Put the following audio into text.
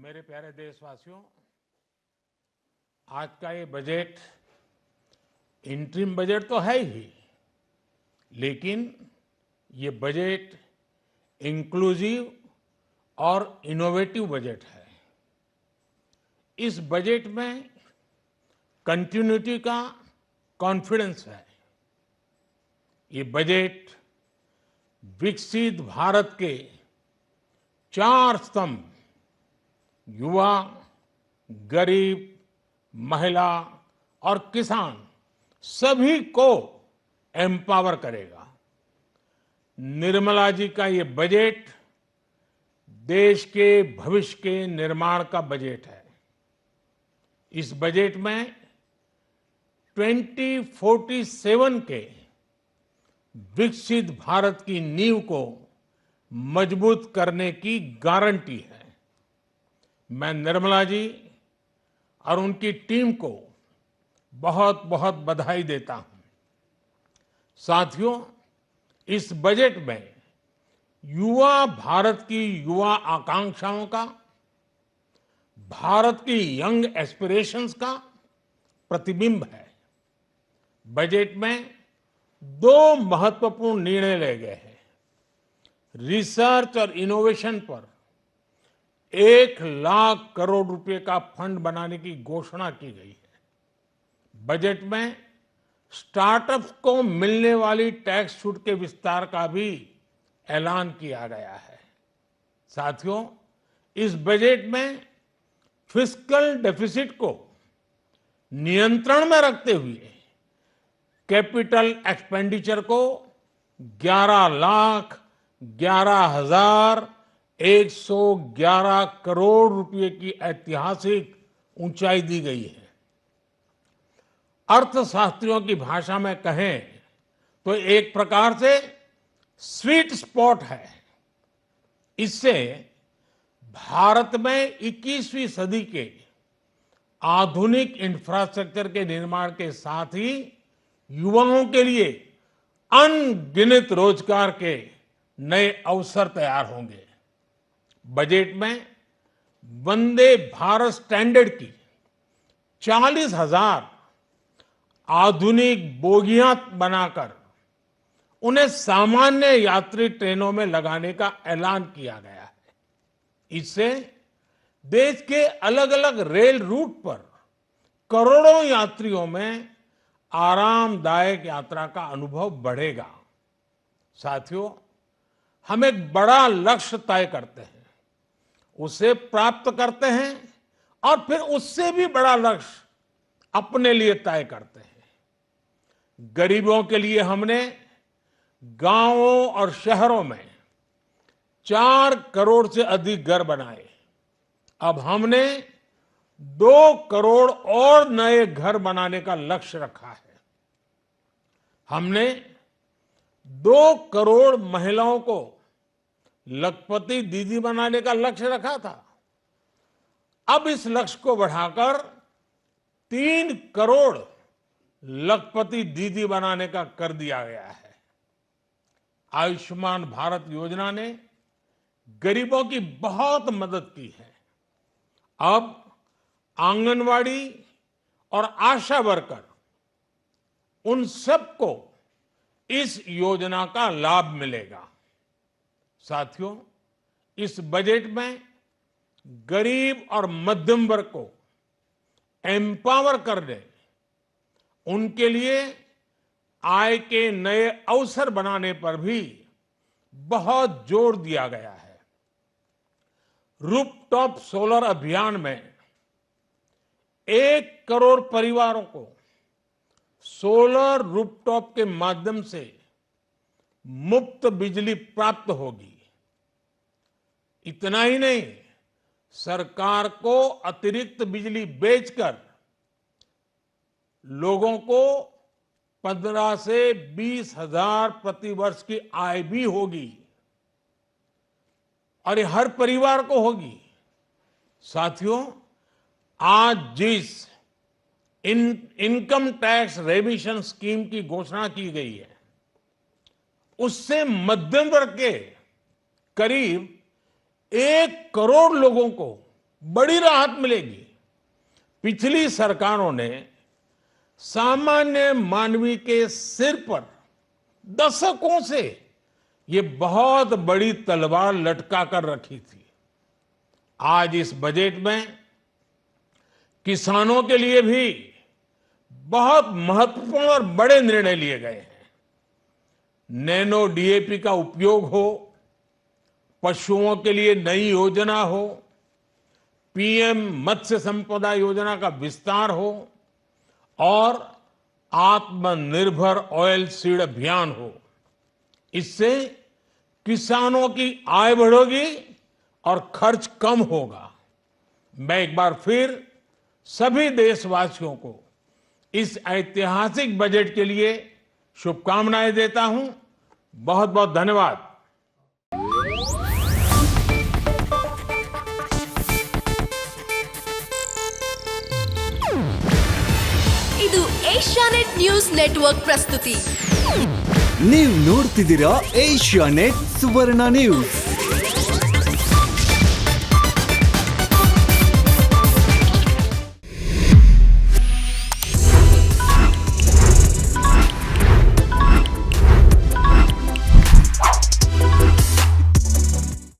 मेरे प्यारे देशवासियों, आज का ये बजट इंटरिम बजट तो है ही, लेकिन ये बजट इंक्लूसिव और इनोवेटिव बजट है। इस बजट में कंटिन्यूटी का कॉन्फिडेंस है। ये बजट विकसित भारत के 4 स्तंभ युवा, गरीब, महिला और किसान सभी को एम्पावर करेगा। निर्मला जी का ये बजट देश के भविष्य के निर्माण का बजट है। इस बजट में 2047 के विकसित भारत की नींव को मजबूत करने की गारंटी है। मैं निर्मला जी और उनकी टीम को बहुत बहुत बधाई देता हूं। साथियों, इस बजट में युवा भारत की युवा आकांक्षाओं का, भारत की यंग एस्पिरेशंस का प्रतिबिंब है। बजट में 2 महत्वपूर्ण निर्णय लिए गए हैं। रिसर्च और इनोवेशन पर 1 लाख करोड़ रुपए का फंड बनाने की घोषणा की गई है। बजट में स्टार्टअप्स को मिलने वाली टैक्स छूट के विस्तार का भी ऐलान किया गया है। साथियों, इस बजट में फिस्कल डेफिसिट को नियंत्रण में रखते हुए कैपिटल एक्सपेंडिचर को 11,11,111 करोड़ रुपए की ऐतिहासिक ऊंचाई दी गई है। अर्थशास्त्रियों की भाषा में कहें तो एक प्रकार से स्वीट स्पॉट है। इससे भारत में 21वीं सदी के आधुनिक इंफ्रास्ट्रक्चर के निर्माण के साथ ही युवाओं के लिए अनगिनत रोजगार के नए अवसर तैयार होंगे। बजट में वंदे भारत स्टैंडर्ड की 40,000 आधुनिक बोगियां बनाकर उन्हें सामान्य यात्री ट्रेनों में लगाने का ऐलान किया गया है। इससे देश के अलग अलग रेल रूट पर करोड़ों यात्रियों में आरामदायक यात्रा का अनुभव बढ़ेगा। साथियों, हम एक बड़ा लक्ष्य तय करते हैं, उसे प्राप्त करते हैं और फिर उससे भी बड़ा लक्ष्य अपने लिए तय करते हैं। गरीबों के लिए हमने गांवों और शहरों में 4 करोड़ से अधिक घर बनाए। अब हमने 2 करोड़ और नए घर बनाने का लक्ष्य रखा है। हमने 2 करोड़ महिलाओं को लखपति दीदी बनाने का लक्ष्य रखा था। अब इस लक्ष्य को बढ़ाकर 3 करोड़ लखपति दीदी बनाने का कर दिया गया है। आयुष्मान भारत योजना ने गरीबों की बहुत मदद की है। अब आंगनवाड़ी और आशा वर्कर, उन सबको इस योजना का लाभ मिलेगा। साथियों, इस बजट में गरीब और मध्यम वर्ग को एम्पावर करने, उनके लिए आय के नए अवसर बनाने पर भी बहुत जोर दिया गया है। रूफटॉप सोलर अभियान में 1 करोड़ परिवारों को सोलर रूफटॉप के माध्यम से मुफ्त बिजली प्राप्त होगी। इतना ही नहीं, सरकार को अतिरिक्त बिजली बेचकर लोगों को 15 से 20 हजार प्रति वर्ष की आय भी होगी और ये हर परिवार को होगी। साथियों, आज जिस इनकम टैक्स रेमिशन स्कीम की घोषणा की गई है, उससे मध्यम वर्ग के करीब 1 करोड़ लोगों को बड़ी राहत मिलेगी। पिछली सरकारों ने सामान्य मानवी के सिर पर दशकों से ये बहुत बड़ी तलवार लटका कर रखी थी। आज इस बजट में किसानों के लिए भी बहुत महत्वपूर्ण और बड़े निर्णय लिए गए हैं। नैनो डीएपी का उपयोग हो, पशुओं के लिए नई योजना हो, पीएम मत्स्य संपदा योजना का विस्तार हो और आत्मनिर्भर ऑयल सीड अभियान हो। इससे किसानों की आय बढ़ेगी और खर्च कम होगा। मैं एक बार फिर सभी देशवासियों को इस ऐतिहासिक बजट के लिए शुभकामनाएं देता हूं। बहुत बहुत धन्यवाद। ಇದು ಏಷ್ಯಾನೆಟ್ ನ್ಯೂಸ್ ನೆಟ್ವರ್ಕ್ ಪ್ರಸ್ತುತಿ. ನೀವು ನೋಡ್ತಿದ್ದೀರಾ ಏಷ್ಯಾನೆಟ್ ಸುವರ್ಣ ನ್ಯೂಸ್.